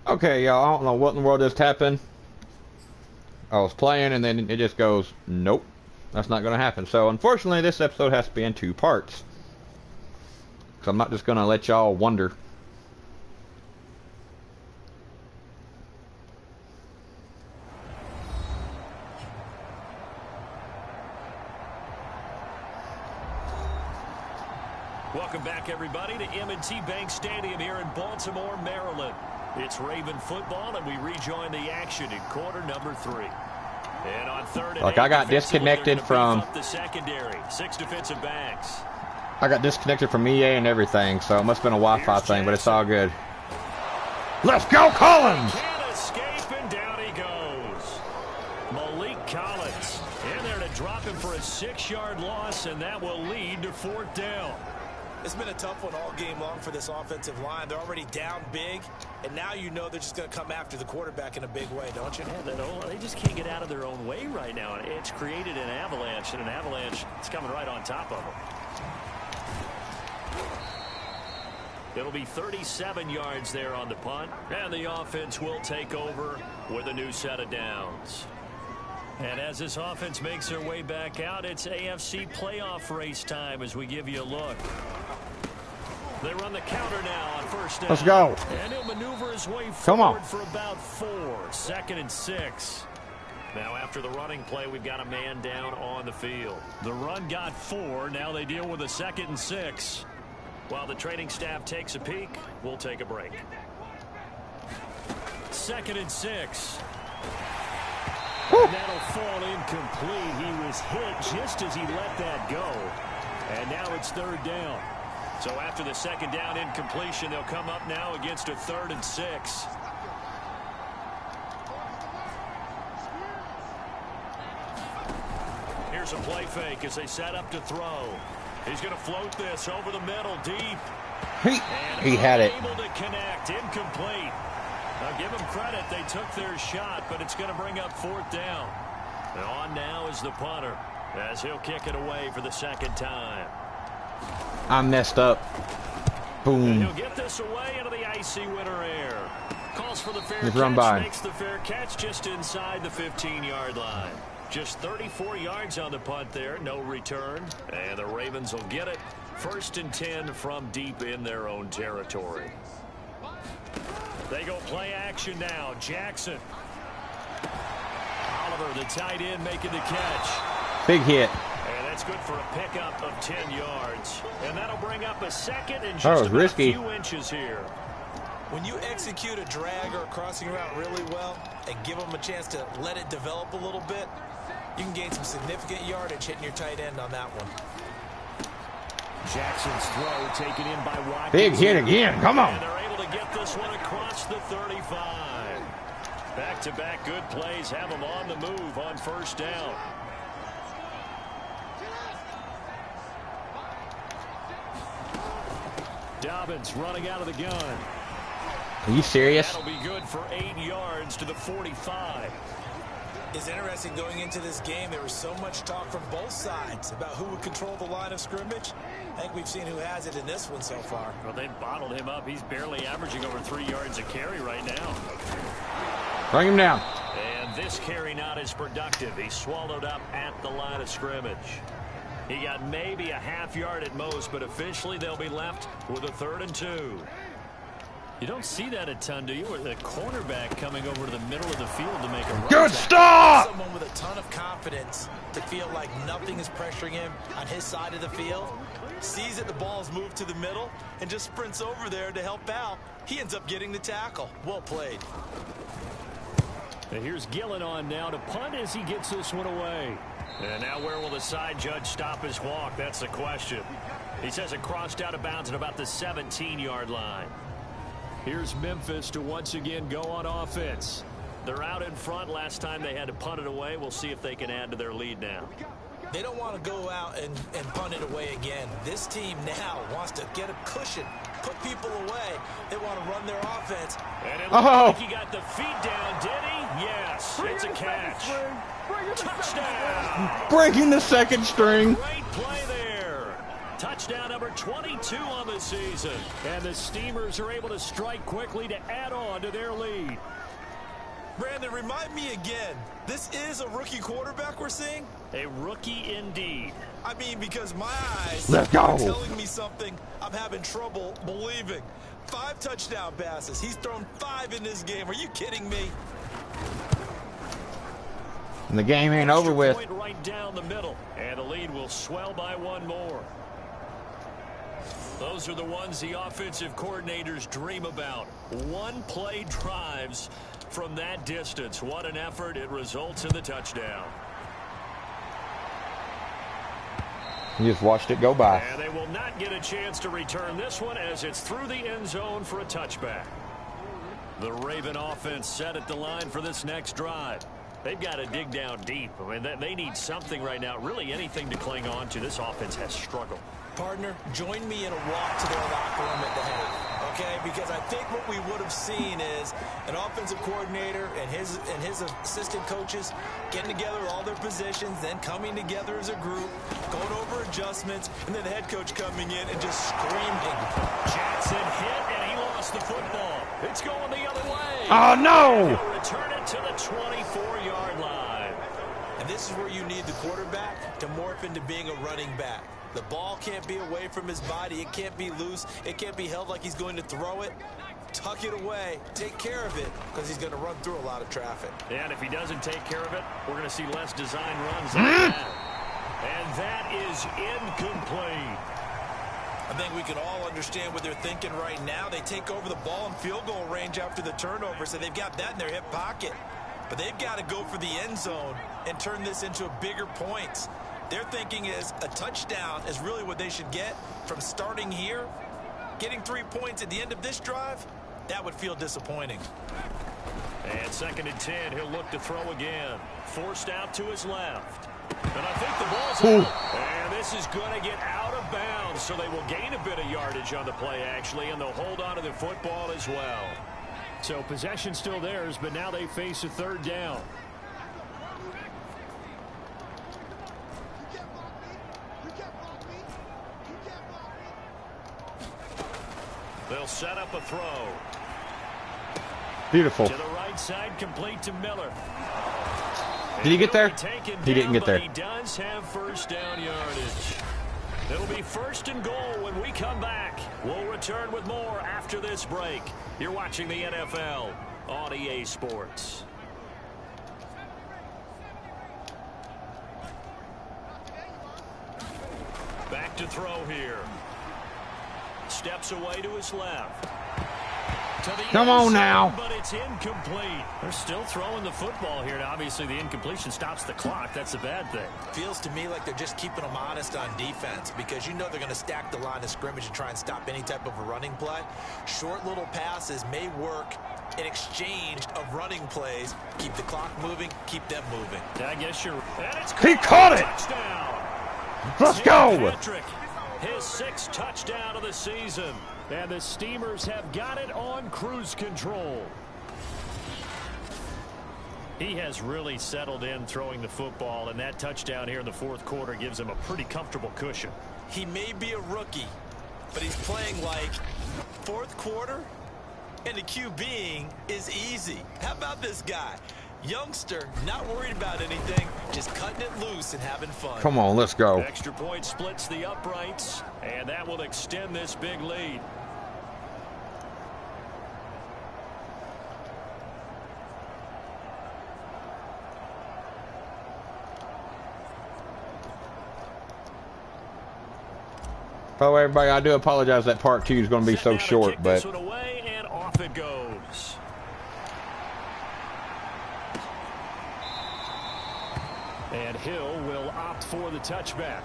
Okay, y'all, I don't know what in the world just happened. I was playing and then it just goes, nope, that's not going to happen. So unfortunately this episode has to be in 2 parts. So I'm not just going to let y'all wonder. Welcome back, everybody, to M&T Bank Stadium here in Baltimore, Maryland. It's Raven football, and we rejoin the action in quarter number 3. And on 3rd and 8, Look, I got disconnected from the secondary. 6 defensive backs. I got disconnected from EA and everything, so it must have been a Wi-Fi thing, but it's all good. Let's go, Collins! Can't escape, and down he goes. Malik Collins in there to drop him for a 6-yard loss, and that will lead to 4th down. It's been a tough one all game long for this offensive line. They're already down big, and now you know they're just going to come after the quarterback in a big way, don't you? Yeah, they just can't get out of their own way right now. It's created an avalanche, and an avalanche is coming right on top of them. It'll be 37 yards there on the punt, and the offense will take over with a new set of downs. And as this offense makes their way back out, it's AFC playoff race time as we give you a look. They run the counter now on 1st down. Let's go. And he'll maneuver his way Come forward on. for about 4. 2nd and 6. Now after the running play, we've got a man down on the field. The run got 4. Now they deal with a 2nd and 6. While the training staff takes a peek, we'll take a break. 2nd and 6. And that'll fall incomplete. He was hit just as he let that go. And now it's 3rd down. So after the 2nd down incompletion, they'll come up now against a 3rd and 6. Here's a play fake as they set up to throw. He's going to float this over the middle deep. He had it. Able to connect. Incomplete. Now give them credit. They took their shot, but it's going to bring up 4th down. And on now is the punter as he'll kick it away for the 2nd time. I messed up. Boom. And he'll get this away into the icy winter air. Calls for the fair Just catch. run by. Makes the fair catch just inside the 15-yard line. Just 34 yards on the punt there. No return. And the Ravens will get it. 1st and 10 from deep in their own territory. They go play action now. Jackson. Oliver, the tight end, making the catch. Big hit. And that's good for a pickup of 10 yards. And that'll bring up a 2nd and That just was about risky. a few inches here. When you execute a drag or a crossing route really well and give them a chance to let it develop a little bit, you can gain some significant yardage hitting your tight end on that one. Jackson's throw taken in by Watkins. Big hit again. Come on. And they're able to get this one across the 35. Back-to-back good plays have them on the move on 1st down. Dobbins running out of the gun. Are you serious? That'll be good for 8 yards to the 45. It's interesting going into this game. There was so much talk from both sides about who would control the line of scrimmage. I think we've seen who has it in this one so far. Well, they've bottled him up. He's barely averaging over 3 yards a carry right now. Bring him down. And this carry not as productive. He's swallowed up at the line of scrimmage. He got maybe a half yard at most, but officially they'll be left with a 3rd and 2. You don't see that a ton, do you? Or the cornerback coming over to the middle of the field to make a run. Good stop! Someone with a ton of confidence to feel like nothing is pressuring him on his side of the field. Sees that the ball's moved to the middle and just sprints over there to help out. He ends up getting the tackle. Well played. And here's Gillen on now to punt as he gets this one away. And now where will the side judge stop his walk? That's the question. He says it crossed out of bounds at about the 17-yard line. Here's Memphis to once again go on offense. They're out in front. Last time they had to punt it away. We'll see if they can add to their lead now. They don't want to go out and punt it away again. This team now wants to get a cushion, put people away. They want to run their offense. And it looked like he got the feet down, did he? Yes, it's a catch. Touchdown. Breaking the 2nd string. Great play there. Touchdown number 22 on the season. And the Steamers are able to strike quickly to add on to their lead. Brandon, remind me again, this is a rookie quarterback we're seeing? A rookie indeed. I mean, because my eyes Let's go. are telling me something I'm having trouble believing. 5 touchdown passes. He's thrown 5 in this game. Are you kidding me? And the game ain't over with. Point right down the middle, and the lead will swell by 1 more. Those are the ones the offensive coordinators dream about. 1-play drives from that distance. What an effort. It results in the touchdown. You just watched it go by. And they will not get a chance to return this one as it's through the end zone for a touchback. The Raven offense set at the line for this next drive. They've got to dig down deep. I mean, they need something right now, really anything to cling on to. This offense has struggled. Partner, join me in a walk to their locker room at the half, okay? Because I think what we would have seen is an offensive coordinator and his assistant coaches getting together all their positions, then coming together as a group, going over adjustments, and then the head coach coming in and just screaming. Jackson hit, and he lost the football. It's going the other way. Oh, no! He'll return it to the 24-yard line. And this is where you need the quarterback to morph into being a running back. The ball can't be away from his body. It can't be loose. It can't be held like he's going to throw it. Tuck it away. Take care of it because he's going to run through a lot of traffic. And if he doesn't take care of it, we're going to see less design runs like that. And that is incomplete. I think we can all understand what they're thinking right now. They take over the ball in field goal range after the turnover, so they've got that in their hip pocket. But they've got to go for the end zone and turn this into a bigger points. Their thinking is a touchdown is really what they should get from starting here. Getting 3 points at the end of this drive, that would feel disappointing. And 2nd and 10, he'll look to throw again. Forced out to his left. And I think the ball's out. And this is going to get out of bounds, so they will gain a bit of yardage on the play, actually, and they'll hold on to the football as well. So possession still theirs, but now they face a 3rd down. They'll set up a throw. Beautiful. To the right side, complete to Miller. Did he get there? He didn't get there. He does have first down yardage. It'll be 1st and goal when we come back. We'll return with more after this break. You're watching the NFL on EA Sports. Back to throw here. Steps away to his left. Come on now. But it's incomplete. They're still throwing the football here. Now, obviously, the incompletion stops the clock. That's a bad thing. Feels to me like they're just keeping them honest on defense because you know they're going to stack the line of scrimmage and try and stop any type of a running play. Short little passes may work in exchange of running plays. Keep the clock moving, keep them moving. I guess you're... He caught it! Touchdown. Let's go! Patrick, his 6th touchdown of the season. And the Steamers have got it on cruise control. He has really settled in throwing the football, and that touchdown here in the 4th quarter gives him a pretty comfortable cushion. He may be a rookie, but he's playing like 4th quarter, and the QBing is easy. How about this guy? Youngster, not worried about anything, just cutting it loose and having fun. Come on, let's go. Extra point splits the uprights, and that will extend this big lead. By the way, everybody, I do apologize that part 2 is going to be so short, but... This one away, and off it goes. And Hill will opt for the touchback.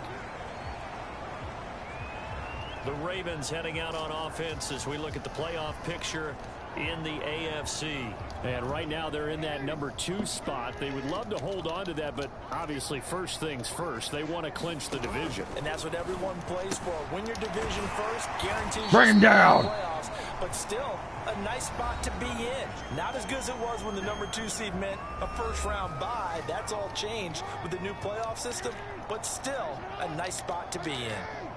The Ravens heading out on offense as we look at the playoff picture in the AFC. And right now they're in that number 2 spot. They would love to hold on to that, but obviously first things first. They want to clinch the division. And that's what everyone plays for. Win your division first, guarantees bring him down. Playoffs, but still a nice spot to be in. Not as good as it was when the number 2 seed meant a first-round bye. That's all changed with the new playoff system, but still a nice spot to be in.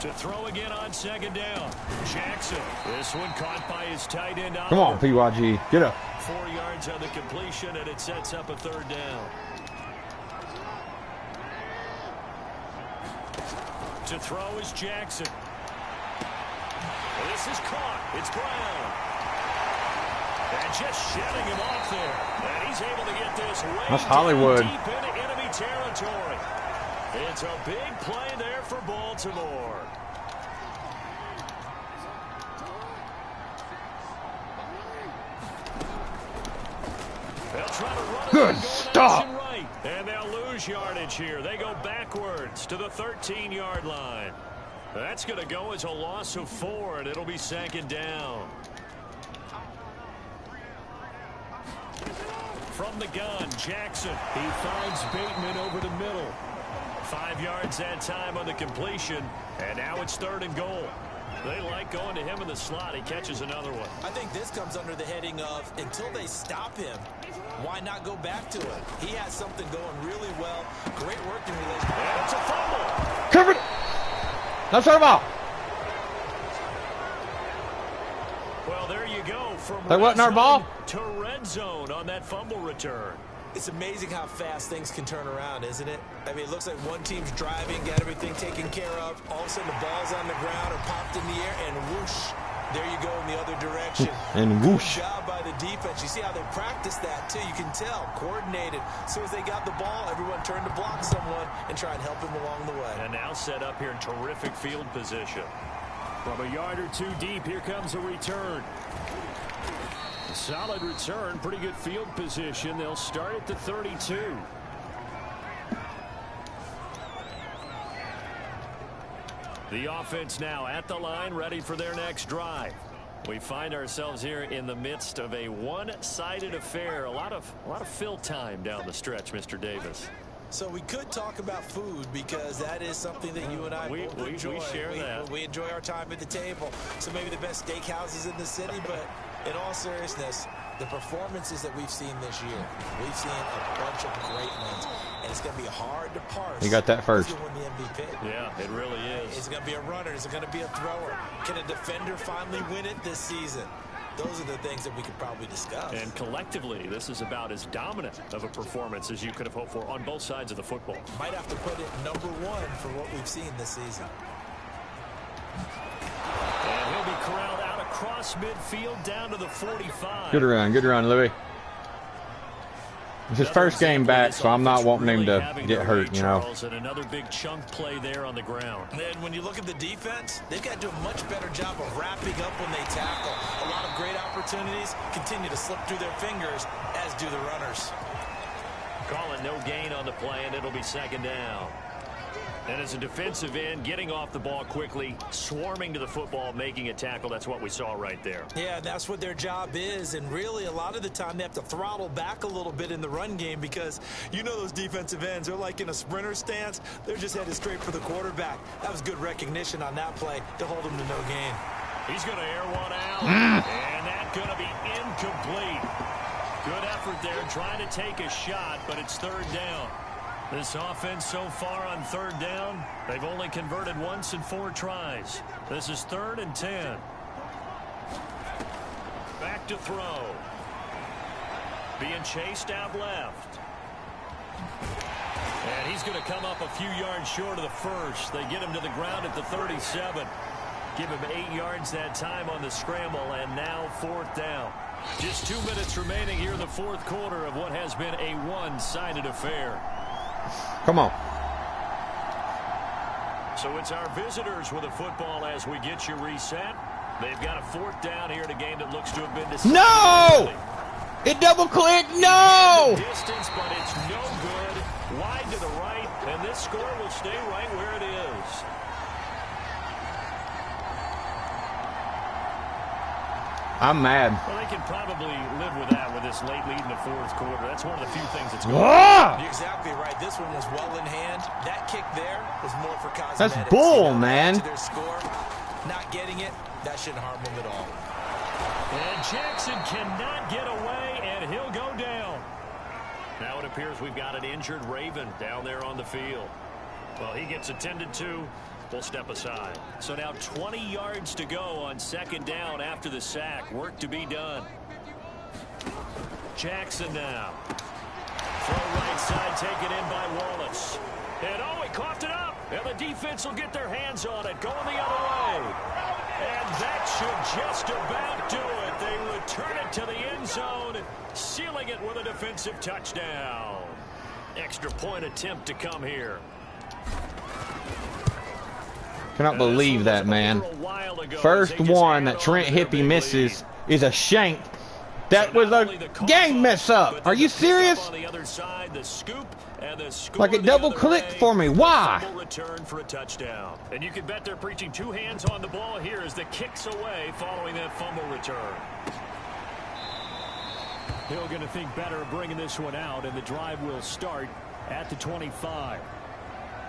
To throw again on second down. Jackson. This one caught by his tight end. Come on, PYG. Get up. 4 yards on the completion, and it sets up a third down. To throw is Jackson. This is caught. It's Brown. And just shedding him off there. And he's able to get this way That's Hollywood. deep into enemy territory. It's a big play there for Baltimore. They'll try to run it. Good stop. Right. And they'll lose yardage here. They go backwards to the 13-yard line. That's going to go as a loss of 4, and it'll be second down. From the gun, Jackson. He finds Bateman over the middle. 5 yards that time on the completion, and now it's 3rd and goal. They like going to him in the slot. He catches another one. I think this comes under the heading of until they stop him, why not go back to it? He has something going really well. Great working relationship. And it's a fumble. Covered. Let's start ball. Well, there you go. From That wasn't our ball? To red zone on that fumble return. It's amazing how fast things can turn around, isn't it? I mean, it looks like one team's driving, got everything taken care of. All of a sudden, the ball's on the ground or popped in the air, and whoosh, there you go in the other direction. And whoosh. Good job by the defense. You see how they practice that, too. You can tell. Coordinated. As soon as they got the ball, everyone turned to block someone and try and help him along the way. And now set up here in terrific field position. From a yard or two deep, here comes a return. A solid return, pretty good field position. They'll start at the 32. The offense now at the line, ready for their next drive. We find ourselves here in the midst of a one-sided affair. A lot of fill time down the stretch, Mr. Davis. So we could talk about food because that is something that you and I both enjoy. We share that. We enjoy our time at the table. So maybe the best steakhouses in the city, but in all seriousness, the performances that we've seen this year, we've seen a bunch of great ones, and it's going to be hard to parse. You got that first. Who's going to win the MVP? Yeah, it really is. Is it going to be a runner? Is it going to be a thrower? Can a defender finally win it this season? Those are the things that we could probably discuss. And collectively, this is about as dominant of a performance as you could have hoped for on both sides of the football. Might have to put it #1 for what we've seen this season. And he'll be corralled out across midfield down to the 45. Good run, Louis. It's his first game back, so I'm not wanting him to get hurt, you know. And another big chunk play there on the ground. And when you look at the defense, they've got to do a much better job of wrapping up when they tackle. A lot of great opportunities continue to slip through their fingers, as do the runners. Calling no gain on the play, and it'll be second down. And as a defensive end, getting off the ball quickly, swarming to the football, making a tackle, that's what we saw right there. Yeah, that's what their job is, and really a lot of the time they have to throttle back a little bit in the run game because you know those defensive ends, they're like in a sprinter stance, they're just headed straight for the quarterback. That was good recognition on that play to hold him to no gain. He's going to air one out, and that's going to be incomplete. Good effort there, trying to take a shot, but it's third down. This offense so far on third down, they've only converted once in 4 tries. This is 3rd and 10. Back to throw. Being chased out left. And he's going to come up a few yards short of the first. They get him to the ground at the 37. Give him 8 yards that time on the scramble, and now 4th down. Just 2 minutes remaining here in the 4th quarter of what has been a one-sided affair. Come on. So it's our visitors with the football as we get you reset. They've got a 4th down here in a game that looks to have been decided. No! It double-clicked. No! Distance, but it's no good. Wide to the right, and this score will stay right where it is. I'm mad. Well, they can probably live with that with this late lead in the 4th quarter. That's one of the few things that's going on. You're exactly right. This one was well in hand. That kick there was more for cosmetics. That's bull, man. To their score, not getting it, that shouldn't harm them at all. And Jackson cannot get away, and he'll go down. Now it appears we've got an injured Raven down there on the field. Well, he gets attended to. will step aside. So now 20 yards to go on second down after the sack. Work to be done. Jackson now. Throw right side taken in by Wallace. And oh, he coughed it up. And the defense will get their hands on it. Going the other way. And that should just about do it. They return it to the end zone, sealing it with a defensive touchdown. Extra point attempt to come here. Cannot believe that, man. First one that Trent Hippie misses is a shank. That was a game mess up. Are you serious? Like it double clicked for me. Why? Return for a touchdown. And you can bet they're preaching two hands on the ball here as the kicks away following that fumble return. Hill going to think better of bringing this one out, and the drive will start at the 25.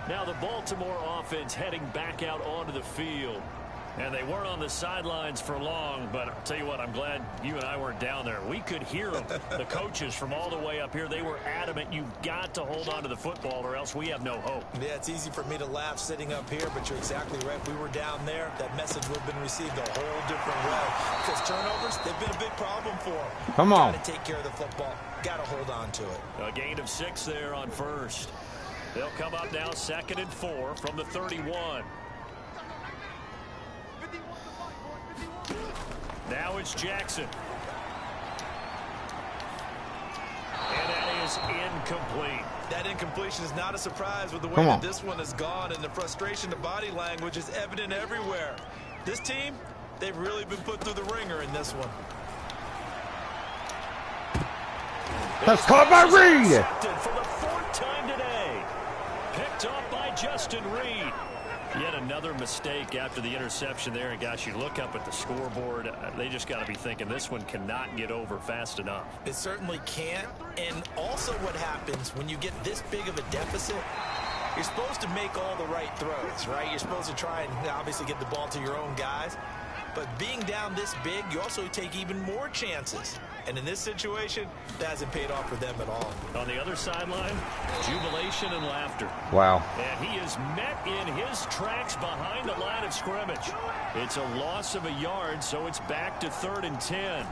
Now the Baltimore offense heading back out onto the field. And they weren't on the sidelines for long, but I'll tell you what, I'm glad you and I weren't down there. We could hear them, the coaches from all the way up here. They were adamant, you've got to hold on to the football or else we have no hope. Yeah, it's easy for me to laugh sitting up here, but you're exactly right. If we were down there, that message would have been received a whole different way. Because turnovers, they've been a big problem for them. Come on. Got to take care of the football. Got to hold on to it. A gain of 6 there on first. They'll come up now 2nd and 4 from the 31. Now it's Jackson. And that is incomplete. That incompletion is not a surprise with the way that this one has gone, and the frustration, the body language is evident everywhere. This team, they've really been put through the ringer in this one. That's caught by Reed. For the 4th time today. Picked off by Justin Reed. Yet another mistake after the interception there. And gosh, you look up at the scoreboard, they just got to be thinking this one cannot get over fast enough. It certainly can't. And also what happens when you get this big of a deficit, you're supposed to make all the right throws, right? You're supposed to try and obviously get the ball to your own guys. But being down this big, you also take even more chances. And in this situation, that hasn't paid off for them at all. On the other sideline, jubilation and laughter. Wow. And he is met in his tracks behind the line of scrimmage. It's a loss of a yard, so it's back to 3rd and 10.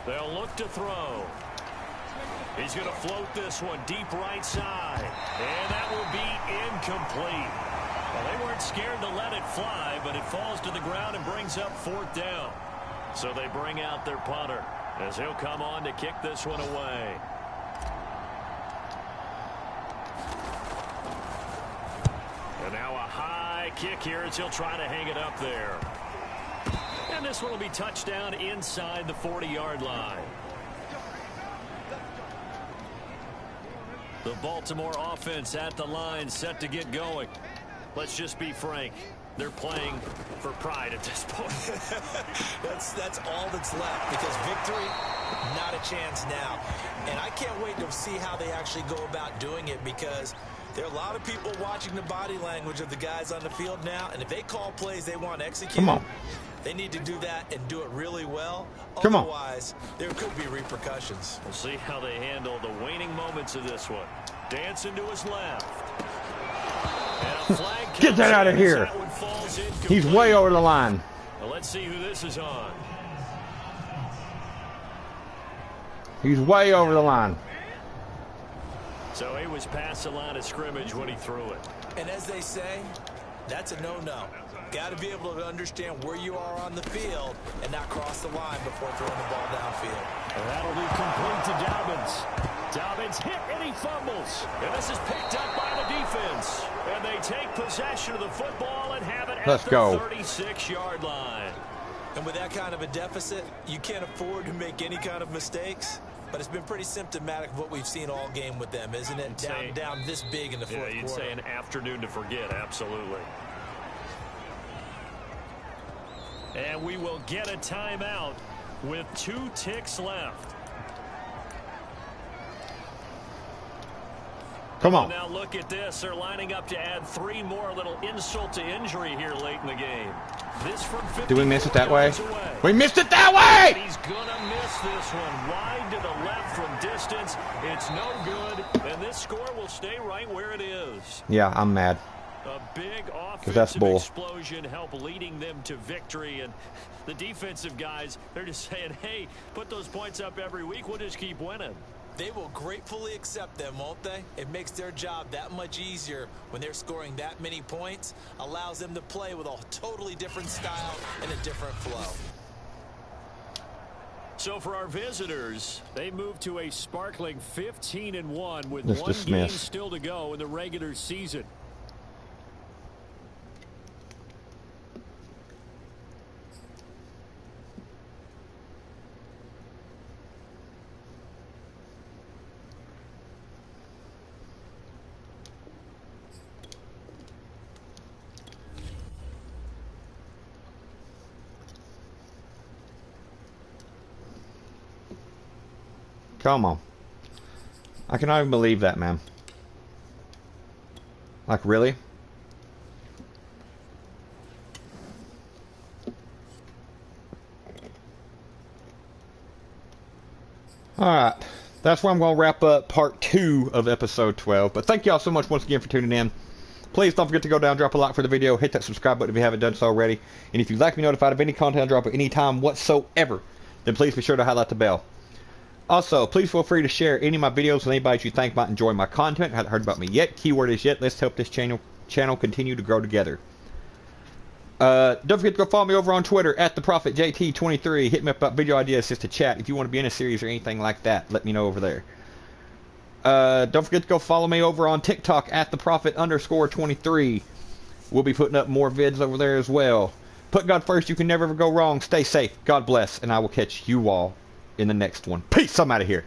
They'll look to throw. He's going to float this one deep right side. And that will be incomplete. Well, they weren't scared to let it fly, but it falls to the ground and brings up 4th down. So they bring out their punter as he'll come on to kick this one away. And now a high kick here as he'll try to hang it up there. And this one will be touchdown inside the 40-yard line. The Baltimore offense at the line, set to get going. Let's just be frank. They're playing for pride at this point. That's all that's left, because victory, not a chance now. And I can't wait to see how they actually go about doing it, because there are a lot of people watching the body language of the guys on the field now, and if they call plays they want executed, they need to do that and do it really well. Otherwise, there could be repercussions. We'll see how they handle the waning moments of this one. Dancing to his left. And a flag Get that out of here. He's way over the line. Well, let's see who this is on. He's way over the line. So he was past the line of scrimmage when he threw it. And as they say, that's a no-no. Got to be able to understand where you are on the field and not cross the line before throwing the ball downfield. And that'll be complete to Dobbins. Dobbins hit and he fumbles. And this is picked up by the defense. And they take possession of the football and have it at the 36-yard line. And with that kind of a deficit, you can't afford to make any kind of mistakes. But it's been pretty symptomatic of what we've seen all game with them, isn't it? Down this big in the fourth quarter. You'd say an afternoon to forget, absolutely. And we will get a timeout with 2 ticks left. Come on. Now look at this. They're lining up to add 3 more, a little insult to injury here late in the game. This from 50. Did we miss it that way? We missed it that way! He's gonna miss this one. Wide to the left from distance. It's no good, and this score will stay right where it is. Yeah, I'm mad. A big that's offensive bull. explosion help leading them to victory, and the defensive guys, they're just saying, hey, put those points up every week, we'll just keep winning. They will gratefully accept them, won't they? It makes their job that much easier when they're scoring that many points, allows them to play with a totally different style and a different flow. So for our visitors, they move to a sparkling 15-1 with Let's one game dismiss. still to go in the regular season. Come on. I cannot even believe that, man. Like, really? Alright. That's where I'm going to wrap up part 2 of episode 12. But thank y'all so much once again for tuning in. Please don't forget to go down, drop a like for the video, hit that subscribe button if you haven't done so already. And if you'd like to be notified of any content I drop at any time whatsoever, then please be sure to highlight the bell. Also, please feel free to share any of my videos with anybody you think might enjoy my content. Haven't heard about me yet. Keyword is yet. Let's help this channel continue to grow together. Don't forget to go follow me over on Twitter at TheProphetJT23. Hit me up about video ideas just to chat. If you want to be in a series or anything like that, let me know over there. Don't forget to go follow me over on TikTok at TheProphet_23. We'll be putting up more vids over there as well. Put God first. You can never go wrong. Stay safe. God bless. And I will catch you all in the next one. Peace. I'm out of here.